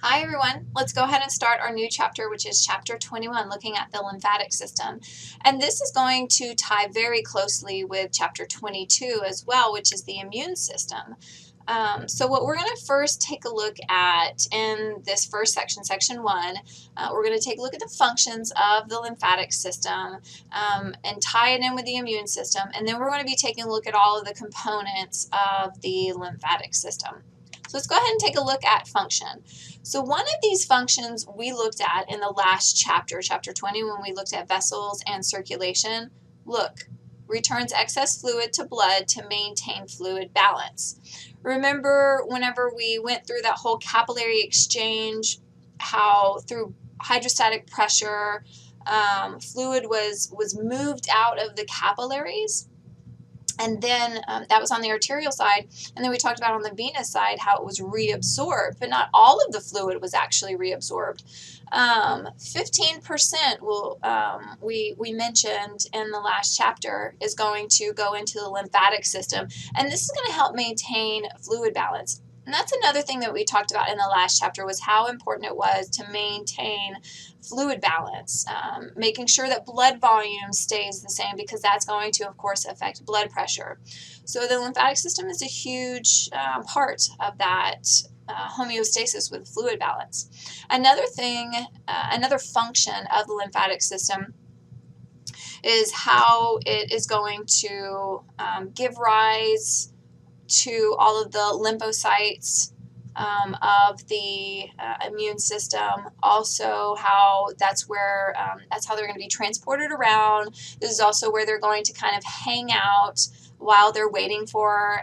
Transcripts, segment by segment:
Hi everyone, let's go ahead and start our new chapter, which is chapter 21, looking at the lymphatic system. And this is going to tie very closely with chapter 22 as well, which is the immune system. So what we're going to first take a look at in this first section, section 1, we're going to take a look at the functions of the lymphatic system and tie it in with the immune system. And then we're going to be taking a look at all of the components of the lymphatic system. So let's go ahead and take a look at function. So one of these functions we looked at in the last chapter, chapter 20, when we looked at vessels and circulation. Look, returns excess fluid to blood to maintain fluid balance. Remember whenever we went through that whole capillary exchange, how through hydrostatic pressure, fluid was moved out of the capillaries? And then that was on the arterial side. And then we talked about on the venous side how it was reabsorbed, but not all of the fluid was actually reabsorbed. 15% we mentioned in the last chapter is going to go into the lymphatic system. And this is going to help maintain fluid balance. And that's another thing that we talked about in the last chapter, was how important it was to maintain fluid balance, making sure that blood volume stays the same, because that's going to, of course, affect blood pressure. So the lymphatic system is a huge part of that homeostasis with fluid balance. Another thing, another function of the lymphatic system is how it is going to give rise to all of the lymphocytes of the immune system. Also, how that's how they're going to be transported around. This is also where they're going to kind of hang out while they're waiting for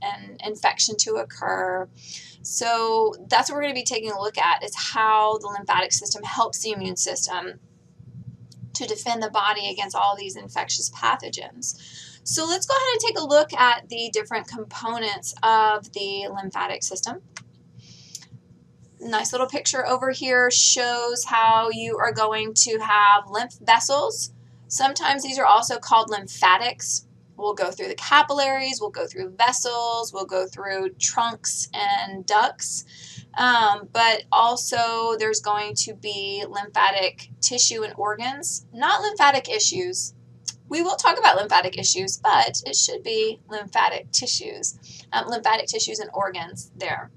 an infection to occur. So that's what we're going to be taking a look at, is how the lymphatic system helps the immune system to defend the body against all these infectious pathogens. So let's go ahead and take a look at the different components of the lymphatic system. Nice little picture over here shows how you are going to have lymph vessels. Sometimes these are also called lymphatics. We'll go through the capillaries, we'll go through vessels, we'll go through trunks and ducts. But also there's going to be lymphatic tissue and organs, not lymphatic issues. We will talk about lymphatic issues, but it should be lymphatic tissues and organs there.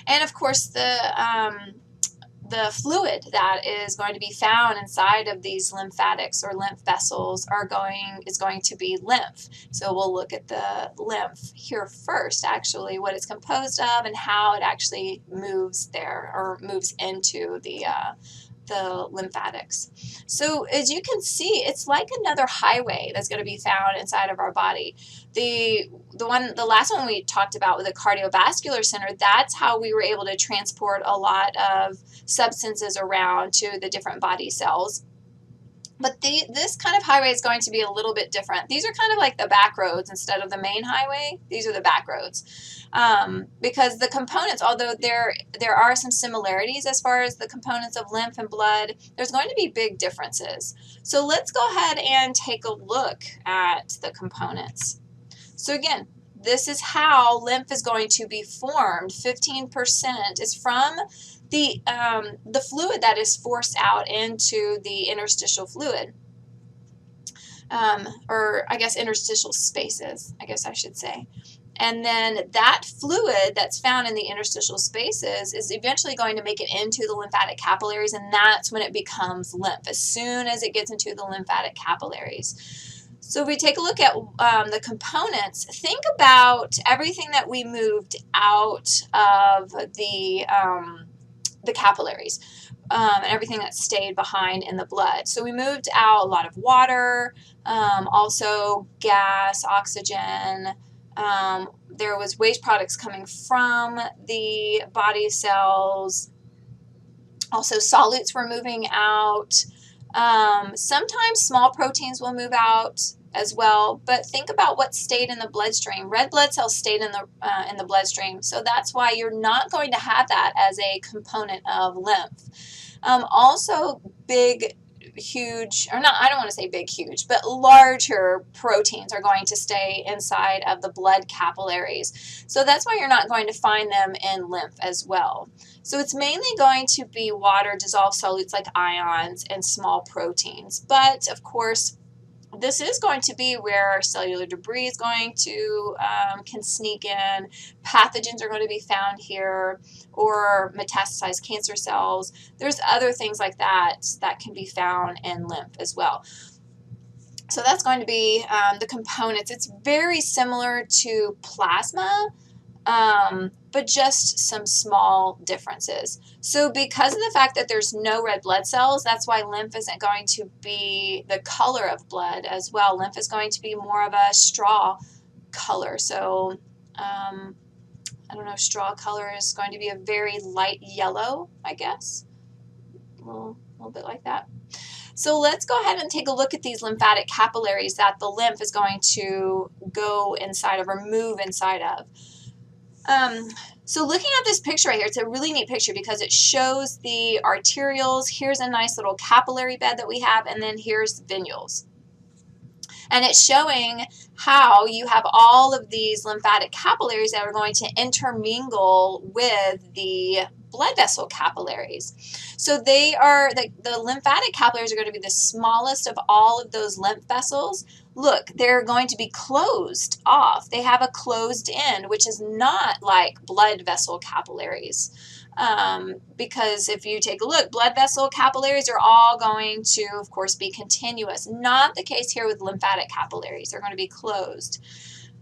And of course, the fluid that is going to be found inside of these lymphatics or lymph vessels is going to be lymph. So we'll look at the lymph here first, actually, what it's composed of and how it actually moves there, or moves into the lymphatics. So as you can see, it's like another highway that's going to be found inside of our body. The last one we talked about with the cardiovascular center, that's how we were able to transport a lot of substances around to the different body cells. But this kind of highway is going to be a little bit different. These are kind of like the back roads instead of the main highway. These are the back roads. Because the components, although there are some similarities as far as the components of lymph and blood, there's going to be big differences. So let's go ahead and take a look at the components. So again, this is how lymph is going to be formed. 15% is from the fluid that is forced out into the interstitial fluid, or I guess interstitial spaces, I guess I should say. And then that fluid that's found in the interstitial spaces is eventually going to make it into the lymphatic capillaries, and that's when it becomes lymph, as soon as it gets into the lymphatic capillaries. So if we take a look at the components, think about everything that we moved out of the capillaries, and everything that stayed behind in the blood. So we moved out a lot of water, also gas, oxygen. There was waste products coming from the body cells. Also solutes were moving out. Sometimes small proteins will move out as well, but think about what stayed in the bloodstream. Red blood cells stayed in the bloodstream, so that's why you're not going to have that as a component of lymph. Also, big huge, or not, I don't want to say big, huge, but larger proteins are going to stay inside of the blood capillaries. So that's why you're not going to find them in lymph as well. So it's mainly going to be water, dissolved solutes like ions, and small proteins. But of course, this is going to be where cellular debris is going to can sneak in. Pathogens are going to be found here, or metastasized cancer cells. There's other things like that that can be found in lymph as well. So that's going to be the components. It's very similar to plasma, but just some small differences. So because of the fact that there's no red blood cells, that's why lymph isn't going to be the color of blood as well. Lymph is going to be more of a straw color. So I don't know, straw color is going to be a very light yellow, I guess. A little bit like that. So let's go ahead and take a look at these lymphatic capillaries that the lymph is going to go inside of or move inside of. So looking at this picture right here, it's a really neat picture because it shows the arterioles. Here's a nice little capillary bed that we have, and then here's the venules. And it's showing how you have all of these lymphatic capillaries that are going to intermingle with the blood vessel capillaries. So they are, the lymphatic capillaries are going to be the smallest of all of those lymph vessels. Look, they're going to be closed off. They have a closed end, which is not like blood vessel capillaries. Because if you take a look, blood vessel capillaries are all going to, of course, be continuous. Not the case here with lymphatic capillaries. They're going to be closed.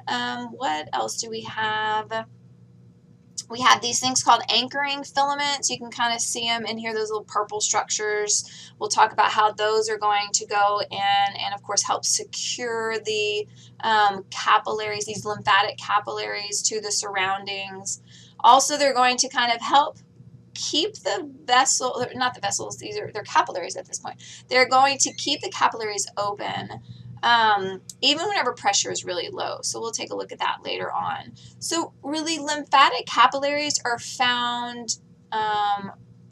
What else do we have? We have these things called anchoring filaments. You can kind of see them in here, those little purple structures. We'll talk about how those are going to go in and, of course, help secure the capillaries, these lymphatic capillaries, to the surroundings. Also, they're going to kind of help keep the vessel, not the vessels, they're capillaries at this point. They're going to keep the capillaries open even whenever pressure is really low. So we'll take a look at that later on. So really, lymphatic capillaries are found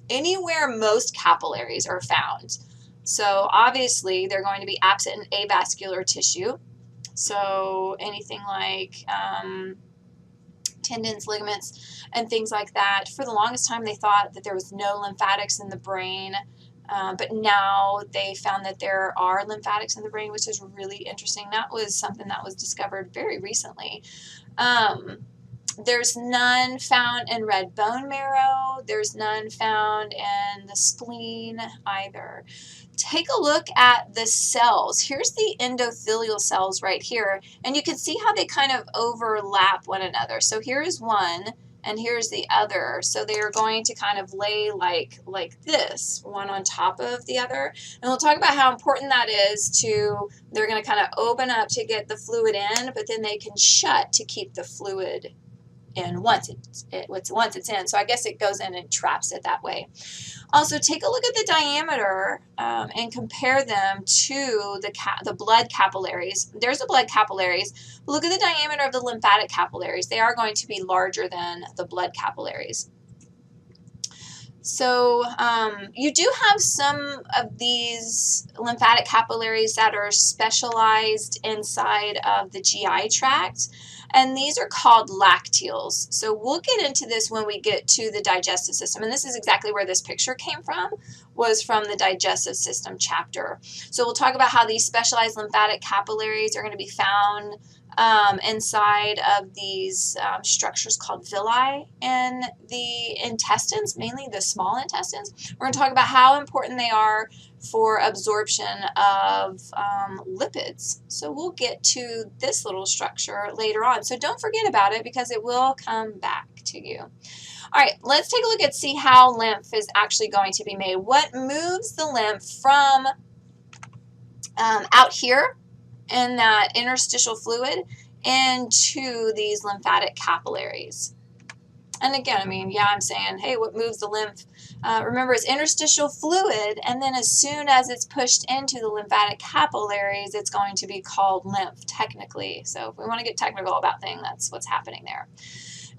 anywhere most capillaries are found. So obviously they're going to be absent in avascular tissue. So anything like tendons, ligaments, and things like that. For the longest time, they thought that there was no lymphatics in the brain. But now they found that there are lymphatics in the brain, which is really interesting. That was something that was discovered very recently. There's none found in red bone marrow. There's none found in the spleen either. Take a look at the cells. Here's the endothelial cells right here, and you can see how they kind of overlap one another. So here's one, and here's the other. So they are going to kind of lay like this, one on top of the other. And we'll talk about how important that is to, they're going to kind of open up to get the fluid in, but then they can shut to keep the fluid in once it's in. So I guess it goes in and traps it that way. Also, take a look at the diameter and compare them to the blood capillaries. There's the blood capillaries. Look at the diameter of the lymphatic capillaries. They are going to be larger than the blood capillaries. So you do have some of these lymphatic capillaries that are specialized inside of the GI tract, and these are called lacteals. So we'll get into this when we get to the digestive system, and this is exactly where this picture came from, was from the digestive system chapter. So we'll talk about how these specialized lymphatic capillaries are going to be found inside of these structures called villi in the intestines, mainly the small intestines. We're going to talk about how important they are for absorption of lipids. So we'll get to this little structure later on. So don't forget about it because it will come back to you. All right, let's take a look at see how lymph is actually going to be made. What moves the lymph from out here in that interstitial fluid into these lymphatic capillaries? And again, I mean, yeah, I'm saying, hey, what moves the lymph? Remember, it's interstitial fluid, and then as soon as it's pushed into the lymphatic capillaries, it's going to be called lymph, technically. So if we want to get technical about things, that's what's happening there.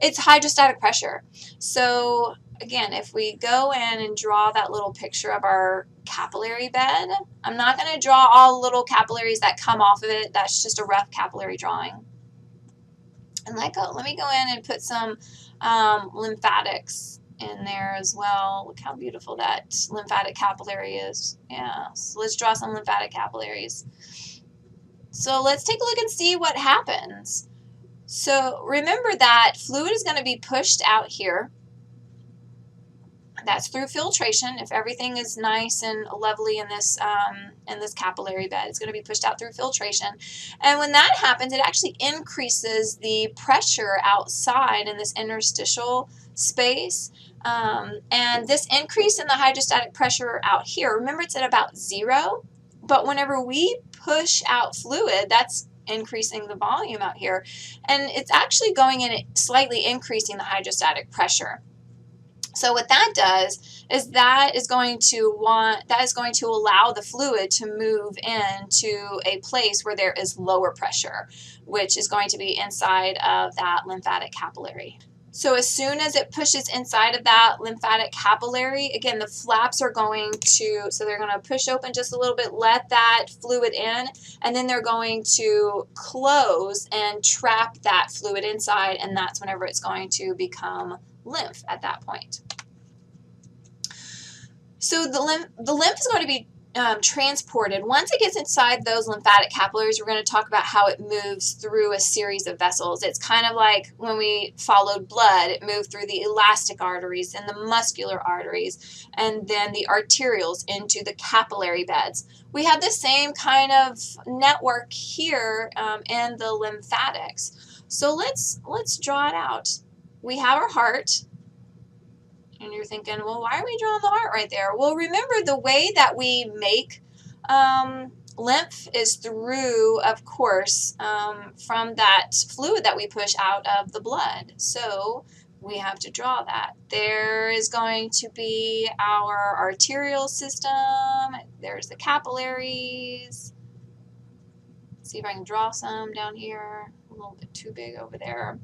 It's hydrostatic pressure. So again, if we go in and draw that little picture of our capillary bed, I'm not going to draw all the little capillaries that come off of it. That's just a rough capillary drawing. And let me go in and put some lymphatics in there as well. Look how beautiful that lymphatic capillary is. Yeah, so let's draw some lymphatic capillaries. So let's take a look and see what happens. So remember that fluid is going to be pushed out here. That's through filtration. If everything is nice and lovely in this capillary bed, it's going to be pushed out through filtration. And when that happens, it actually increases the pressure outside in this interstitial space. And this increase in the hydrostatic pressure out here, remember it's at about 0, but whenever we push out fluid, that's increasing the volume out here, and it's actually going in slightly increasing the hydrostatic pressure. So what that does is that is going to allow the fluid to move into a place where there is lower pressure, which is going to be inside of that lymphatic capillary. So as soon as it pushes inside of that lymphatic capillary, again, the flaps are going to, so they're going to push open just a little bit, let that fluid in, and then they're going to close and trap that fluid inside, and that's whenever it's going to become lymph at that point. So the lymph is going to be transported. Once it gets inside those lymphatic capillaries, we're going to talk about how it moves through a series of vessels. It's kind of like when we followed blood, it moved through the elastic arteries and the muscular arteries, and then the arterioles into the capillary beds. We have the same kind of network here in the lymphatics. So let's draw it out. We have our heart. And you're thinking, well, why are we drawing the heart right there? Well, remember the way that we make lymph is through, of course, from that fluid that we push out of the blood. So we have to draw that. There is going to be our arterial system. There's the capillaries. Let's see if I can draw some down here. A little bit too big over there.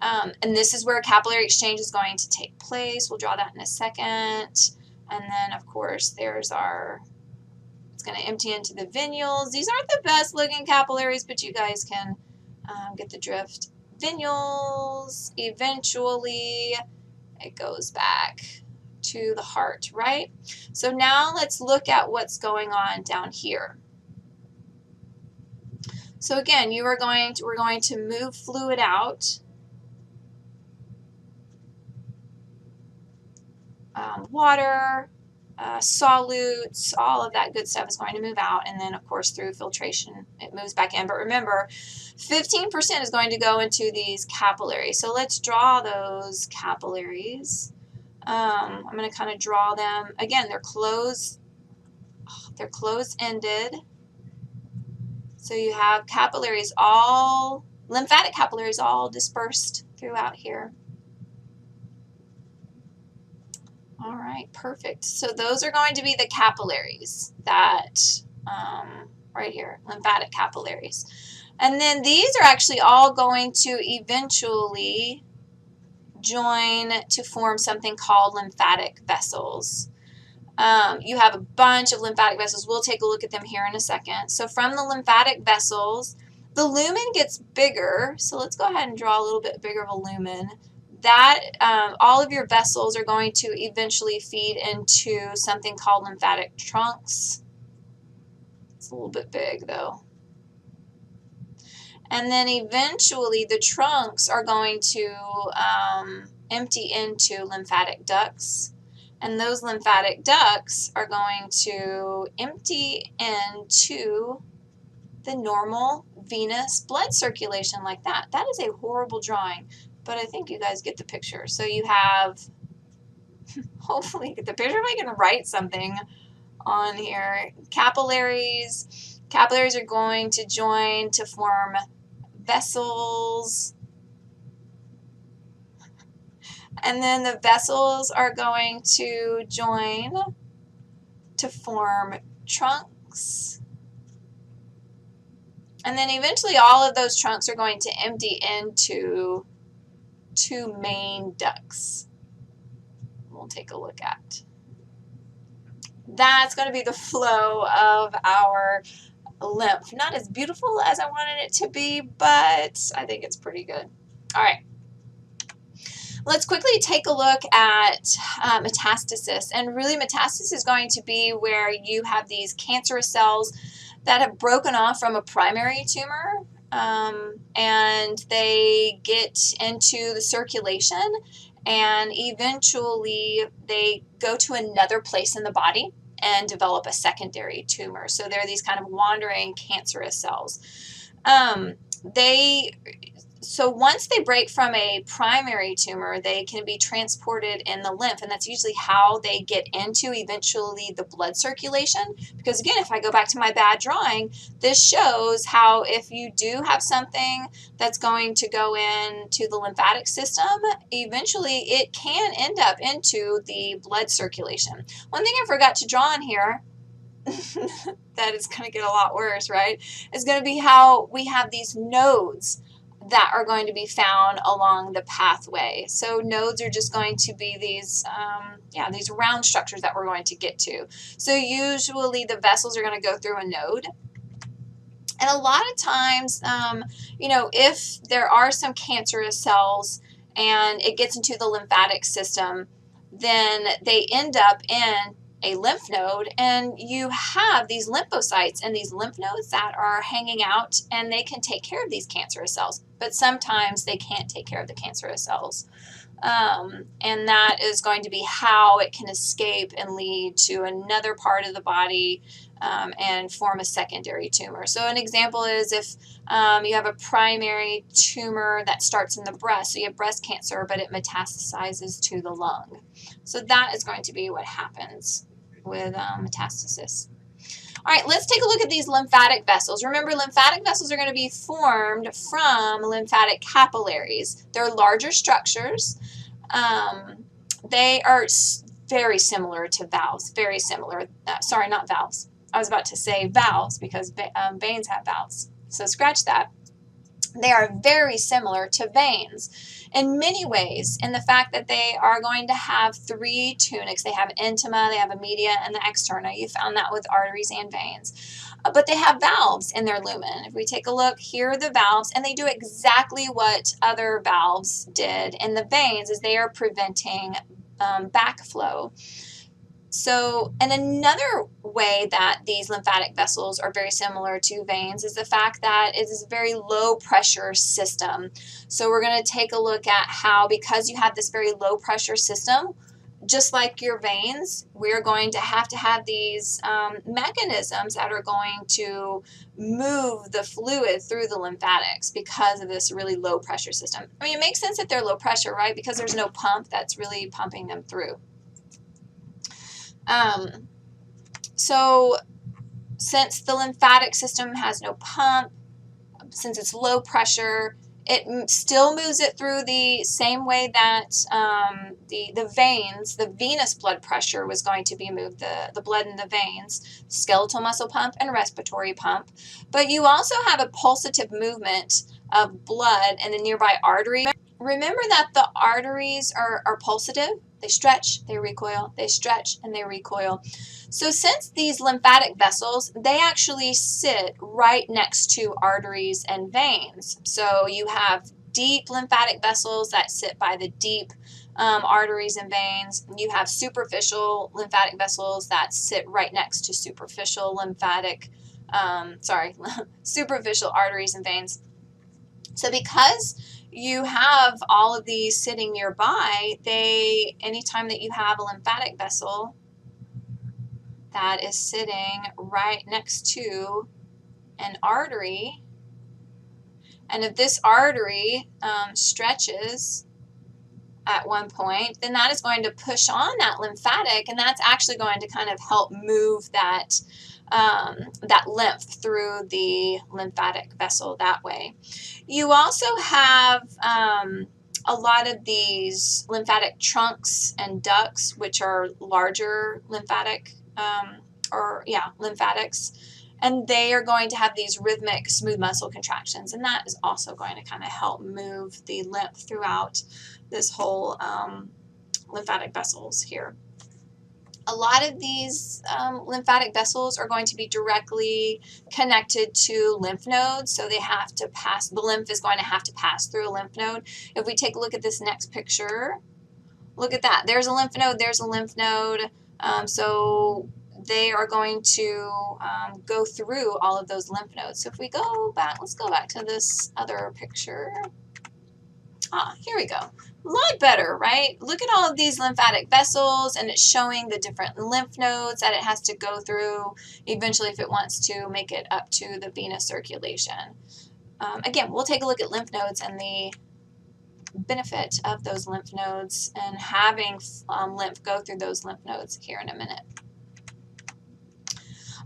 And this is where capillary exchange is going to take place. We'll draw that in a second. And then, of course, there's it's going to empty into the venules. These aren't the best looking capillaries, but you guys can get the drift. Venules, eventually it goes back to the heart, right? So now let's look at what's going on down here. So again, we're going to move fluid out. Water, solutes, all of that good stuff is going to move out, and then of course through filtration it moves back in. But remember, 15% is going to go into these capillaries. So let's draw those capillaries. I'm going to kind of draw them. Again, they're closed-ended. So you have capillaries, lymphatic capillaries all dispersed throughout here. All right, perfect. So those are going to be the capillaries that, right here, lymphatic capillaries. And then these are actually all going to eventually join to form something called lymphatic vessels. You have a bunch of lymphatic vessels. We'll take a look at them here in a second. So from the lymphatic vessels, the lumen gets bigger. So let's go ahead and draw a little bit bigger of a lumen. That all of your vessels are going to eventually feed into something called lymphatic trunks. It's a little bit big though. And then eventually the trunks are going to empty into lymphatic ducts. And those lymphatic ducts are going to empty into the normal venous blood circulation like that. That is a horrible drawing, but I think you guys get the picture. So you have, hopefully you get the picture. If I can write something on here. Capillaries. Capillaries are going to join to form vessels. And then the vessels are going to join to form trunks. And then eventually all of those trunks are going to empty into two main ducts we'll take a look at. That's going to be the flow of our lymph. Not as beautiful as I wanted it to be, but I think it's pretty good. All right. Let's quickly take a look at metastasis. And really, metastasis is going to be where you have these cancerous cells that have broken off from a primary tumor, and they get into the circulation, and eventually they go to another place in the body and develop a secondary tumor. So they're these kind of wandering cancerous cells. So once they break from a primary tumor, they can be transported in the lymph, and that's usually how they get into eventually the blood circulation. Because again, if I go back to my bad drawing, this shows how if you do have something that's going to go into the lymphatic system, eventually it can end up into the blood circulation. One thing I forgot to draw in here that is going to get a lot worse, right, is going to be how we have these nodes that are going to be found along the pathway. So nodes are just going to be these, these round structures that we're going to get to. So usually the vessels are going to go through a node. And a lot of times, if there are some cancerous cells and it gets into the lymphatic system, then they end up in a lymph node, and you have these lymphocytes and these lymph nodes that are hanging out, and they can take care of these cancerous cells, but sometimes they can't take care of the cancerous cells. And that is going to be how it can escape and lead to another part of the body and form a secondary tumor. So an example is if you have a primary tumor that starts in the breast, so you have breast cancer, but it metastasizes to the lung. So that is going to be what happens with metastasis. All right, let's take a look at these lymphatic vessels. Remember, lymphatic vessels are going to be formed from lymphatic capillaries. They're larger structures. They are very similar to valves, very similar. Sorry, not valves. I was about to say valves because veins have valves. So scratch that. They are very similar to veins in many ways, in the fact that they are going to have three tunics. They have intima, they have a media, and the externa. You found that with arteries and veins. But they have valves in their lumen. If we take a look, here are the valves, and they do exactly what other valves did in the veins, is they are preventing backflow. So, and another way that these lymphatic vessels are very similar to veins is the fact that it is a very low pressure system. So we're going to take a look at how, because you have this very low pressure system, just like your veins, we're going to have these mechanisms that are going to move the fluid through the lymphatics because of this really low pressure system. I mean, it makes sense that they're low pressure, right? Because there's no pump that's really pumping them through. So since the lymphatic system has no pump, since it's low pressure, it still moves it through the same way that the veins, the venous blood pressure was going to be moved, the blood in the veins, skeletal muscle pump and respiratory pump. But you also have a pulsative movement of blood in the nearby artery. Remember that the arteries are pulsative. They stretch, they recoil, they stretch, and they recoil. So since these lymphatic vessels, they actually sit right next to arteries and veins. So you have deep lymphatic vessels that sit by the deep arteries and veins. You have superficial lymphatic vessels that sit right next to superficial superficial arteries and veins. So because you have all of these sitting nearby, anytime that you have a lymphatic vessel that is sitting right next to an artery, and if this artery stretches at one point, then that is going to push on that lymphatic, and that's actually going to kind of help move that lymph through the lymphatic vessel that way. You also have a lot of these lymphatic trunks and ducts, which are larger lymphatics. And they are going to have these rhythmic smooth muscle contractions, and that is also going to kind of help move the lymph throughout this whole lymphatic vessels here. A lot of these lymphatic vessels are going to be directly connected to lymph nodes, so they have to pass, the lymph is going to have to pass through a lymph node. If we take a look at this next picture, look at that. There's a lymph node, there's a lymph node. So they are going to go through all of those lymph nodes. So if we go back, let's go back to this other picture. Here we go. A lot better, right? Look at all of these lymphatic vessels, and it's showing the different lymph nodes that it has to go through eventually if it wants to make it up to the venous circulation. Again, we'll take a look at lymph nodes and the benefit of those lymph nodes and having lymph go through those lymph nodes here in a minute.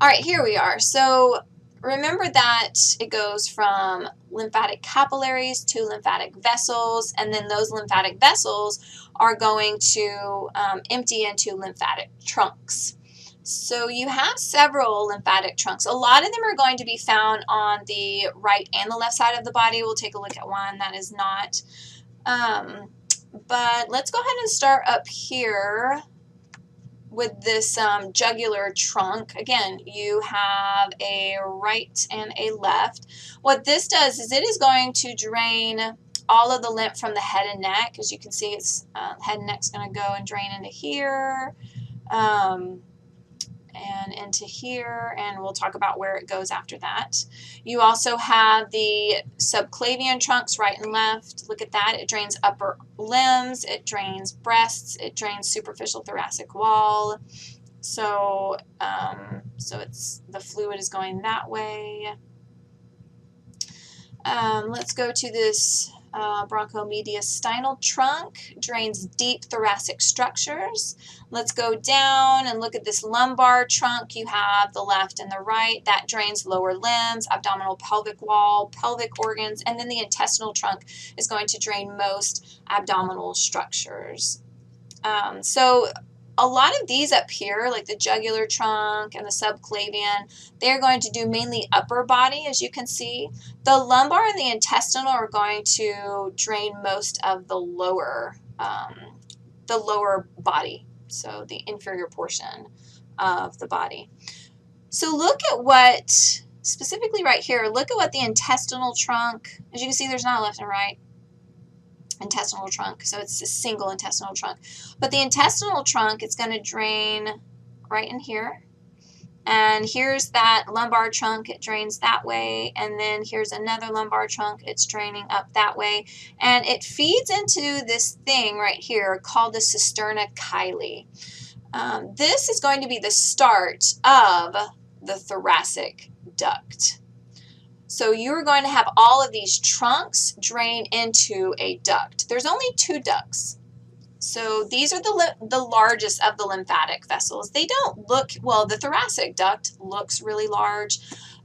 All right, here we are. So remember that it goes from lymphatic capillaries to lymphatic vessels, and then those lymphatic vessels are going to empty into lymphatic trunks. So you have several lymphatic trunks. A lot of them are going to be found on the right and the left side of the body. We'll take a look at one that is not. But let's go ahead and start up here with this jugular trunk. Again, you have a right and a left. What this does is it is going to drain all of the lymph from the head and neck. As you can see, it's head and neck's going to go and drain into here and into here, and we'll talk about where it goes after that. You also have the subclavian trunks, right and left. Look at that. It drains upper limbs, it drains breasts, it drains superficial thoracic wall. So, it's the fluid is going that way. Let's go to this bronchomediastinal trunk, drains deep thoracic structures. Let's go down and look at this lumbar trunk. You have the left and the right. That drains lower limbs, abdominal pelvic wall, pelvic organs, and then the intestinal trunk is going to drain most abdominal structures. So a lot of these up here, like the jugular trunk and the subclavian, they're going to do mainly upper body, as you can see. The lumbar and the intestinal are going to drain most of the lower body, so the inferior portion of the body. So look at what, specifically right here, look at what the intestinal trunk, as you can see, there's not a left and right intestinal trunk, so it's a single intestinal trunk. But the intestinal trunk, it's going to drain right in here. And here's that lumbar trunk, it drains that way. And then here's another lumbar trunk, it's draining up that way. And it feeds into this thing right here called the cisterna chyli. This is going to be the start of the thoracic duct. So you're going to have all of these trunks drain into a duct. There's only 2 ducts. So these are the largest of the lymphatic vessels. They don't look, well, the thoracic duct looks really large.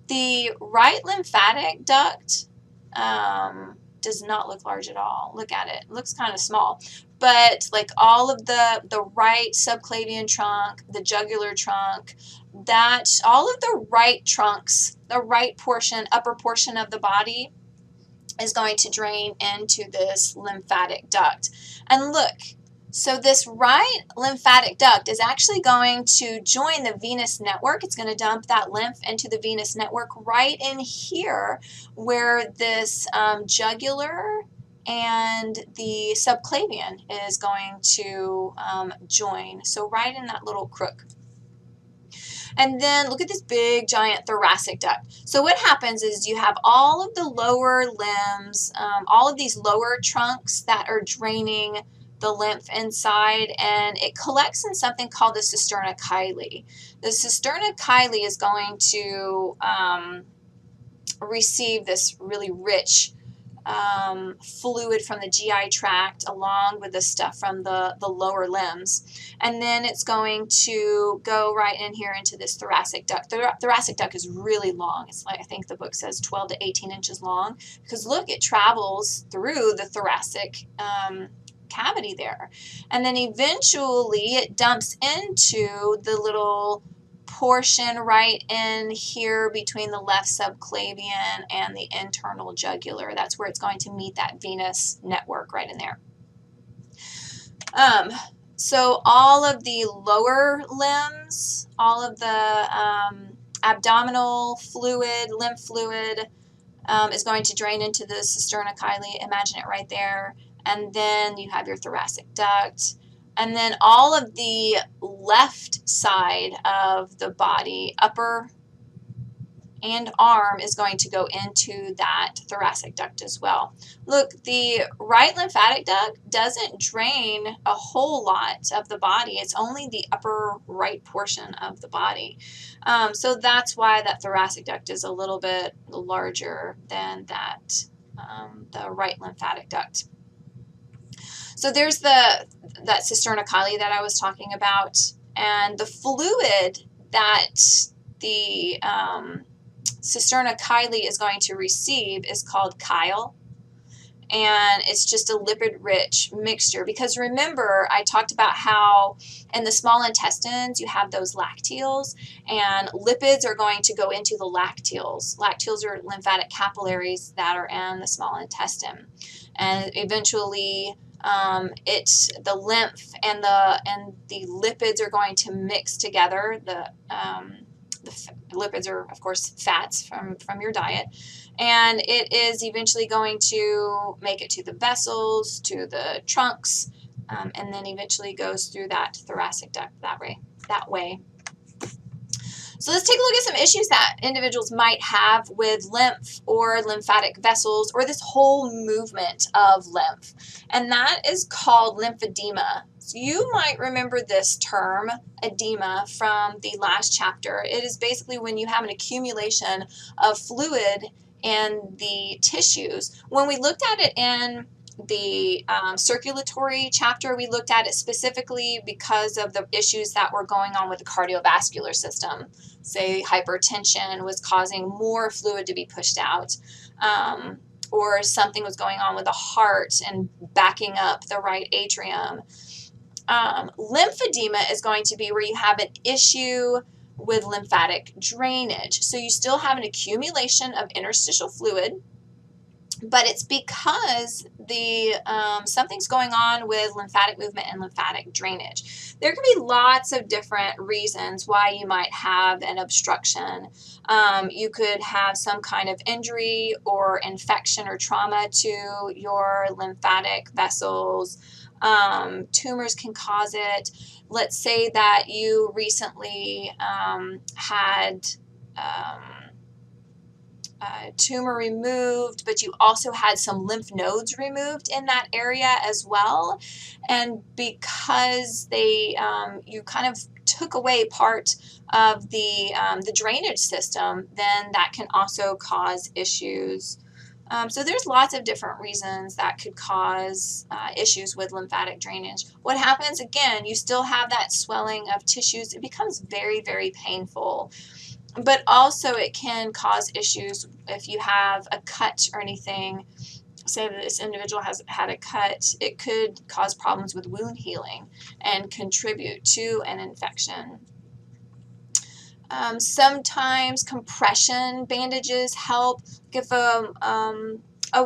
The right lymphatic duct does not look large at all. Look at it. It looks kind of small. But like all of the right subclavian trunk, the jugular trunk, that all of the right trunks, the right portion, upper portion of the body is going to drain into this lymphatic duct. And look, so this right lymphatic duct is actually going to join the venous network. It's going to dump that lymph into the venous network right in here where this jugular and the subclavian is going to join. So right in that little crook. And then look at this big giant thoracic duct. So what happens is you have all of the lower limbs, all of these lower trunks that are draining the lymph inside, and it collects in something called the cisterna chyli. The cisterna chyli is going to receive this really rich fluid from the GI tract along with the stuff from the lower limbs, and then it's going to go right in here into this thoracic duct. The thoracic duct is really long. It's like, I think the book says 12 to 18 inches long, because look, it travels through the thoracic cavity there, and then eventually it dumps into the little portion right in here between the left subclavian and the internal jugular. That's where it's going to meet that venous network right in there. So all of the lower limbs, all of the abdominal fluid, lymph fluid is going to drain into the cisterna chyli. Imagine it right there. And then you have your thoracic duct. And then all of the left side of the body, upper and arm, is going to go into that thoracic duct as well. Look, the right lymphatic duct doesn't drain a whole lot of the body. It's only the upper right portion of the body. So that's why that thoracic duct is a little bit larger than that, the right lymphatic duct. So there's that cisterna chyli that I was talking about, and the fluid that the cisterna chyli is going to receive is called chyle, and it's just a lipid-rich mixture. Because remember, I talked about how in the small intestines you have those lacteals, and lipids are going to go into the lacteals. Lacteals are lymphatic capillaries that are in the small intestine, and eventually the lymph and the lipids are going to mix together. The lipids are, of course, fats from your diet, and it is eventually going to make it to the vessels, to the trunks, and then eventually goes through that thoracic duct that way. So let's take a look at some issues that individuals might have with lymph or lymphatic vessels, or this whole movement of lymph, and that is called lymphedema. So you might remember this term, edema, from the last chapter. It is basically when you have an accumulation of fluid in the tissues. When we looked at it in the circulatory chapter, we looked at it specifically because of the issues that were going on with the cardiovascular system. Say hypertension was causing more fluid to be pushed out, or something was going on with the heart and backing up the right atrium. Lymphedema is going to be where you have an issue with lymphatic drainage. So you still have an accumulation of interstitial fluid, but it's because something's going on with lymphatic movement and lymphatic drainage. There can be lots of different reasons why you might have an obstruction. You could have some kind of injury or infection or trauma to your lymphatic vessels. Tumors can cause it. Let's say that you recently had a tumor removed, but you also had some lymph nodes removed in that area as well. And because you kind of took away part of the drainage system, then that can also cause issues. So there's lots of different reasons that could cause issues with lymphatic drainage. What happens, again, you still have that swelling of tissues. It becomes very, very painful. But also it can cause issues if you have a cut or anything. Say that this individual has had a cut, it could cause problems with wound healing and contribute to an infection. Sometimes compression bandages help. If a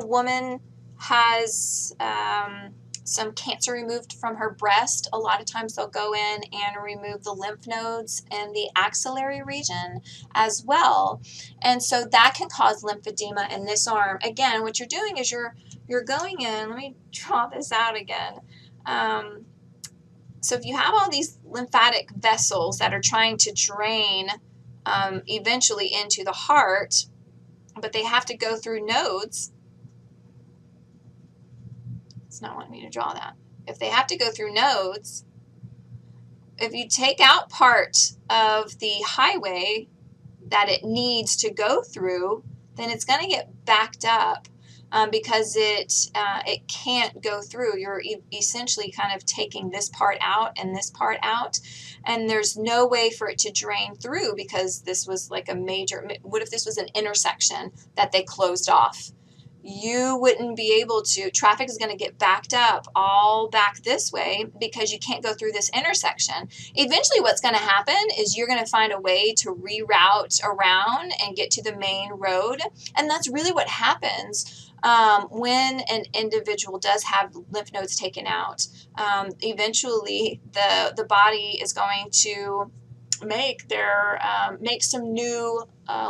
woman has some cancer removed from her breast, a lot of times they'll go in and remove the lymph nodes in the axillary region as well. And so that can cause lymphedema in this arm. Again, what you're doing is you're going in, let me draw this out again. So if you have all these lymphatic vessels that are trying to drain eventually into the heart, but they have to go through nodes. It's not wanting me to draw that. If they have to go through nodes, if you take out part of the highway that it needs to go through, then it's going to get backed up because it can't go through. You're essentially kind of taking this part out and this part out, and there's no way for it to drain through because this was like a major, what if this was an intersection that they closed off? you wouldn't be able to, traffic is going to get backed up all back this way because you can't go through this intersection. Eventually what's going to happen is you're going to find a way to reroute around and get to the main road. And that's really what happens when an individual does have lymph nodes taken out. Eventually the body is going to make some new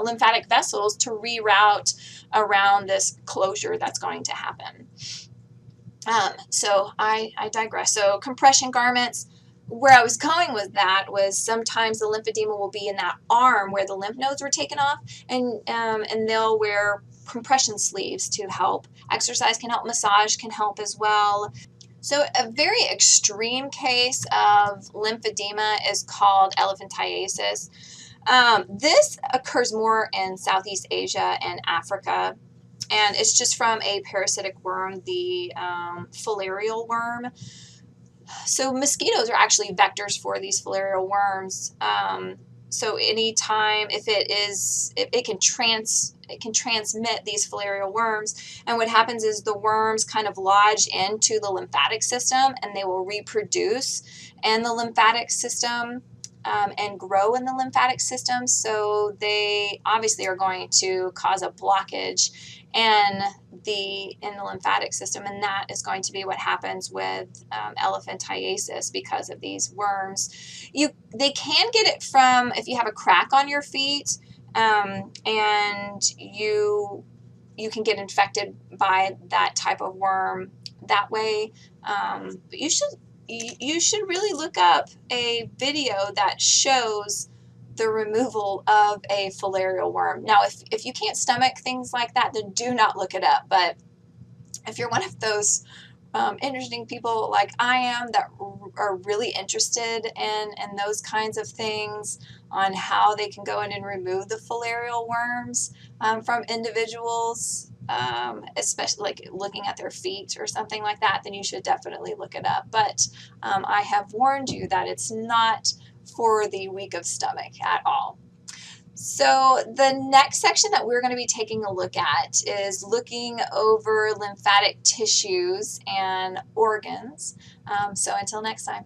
lymphatic vessels to reroute around this closure that's going to happen. So I digress. So compression garments, where I was going with that was sometimes the lymphedema will be in that arm where the lymph nodes were taken off, and they'll wear compression sleeves to help. Exercise can help, massage can help as well. So a very extreme case of lymphedema is called elephantiasis. This occurs more in Southeast Asia and Africa, and it's just from a parasitic worm, the filarial worm. So mosquitoes are actually vectors for these filarial worms. So anytime it can transmit these filarial worms, and what happens is the worms kind of lodge into the lymphatic system, and they will reproduce in the lymphatic system and grow in the lymphatic system. So they obviously are going to cause a blockage in the lymphatic system, and that is going to be what happens with elephantiasis because of these worms. They can get it from if you have a crack on your feet, and you can get infected by that type of worm that way. But you should really look up a video that shows the removal of a filarial worm. Now, if you can't stomach things like that, then do not look it up. But if you're one of those interesting people like I am that are really interested in those kinds of things, on how they can go in and remove the filarial worms from individuals, especially like looking at their feet or something like that, then you should definitely look it up. But I have warned you that it's not for the weak of stomach at all. So the next section that we're going to be taking a look at is looking over lymphatic tissues and organs. So until next time.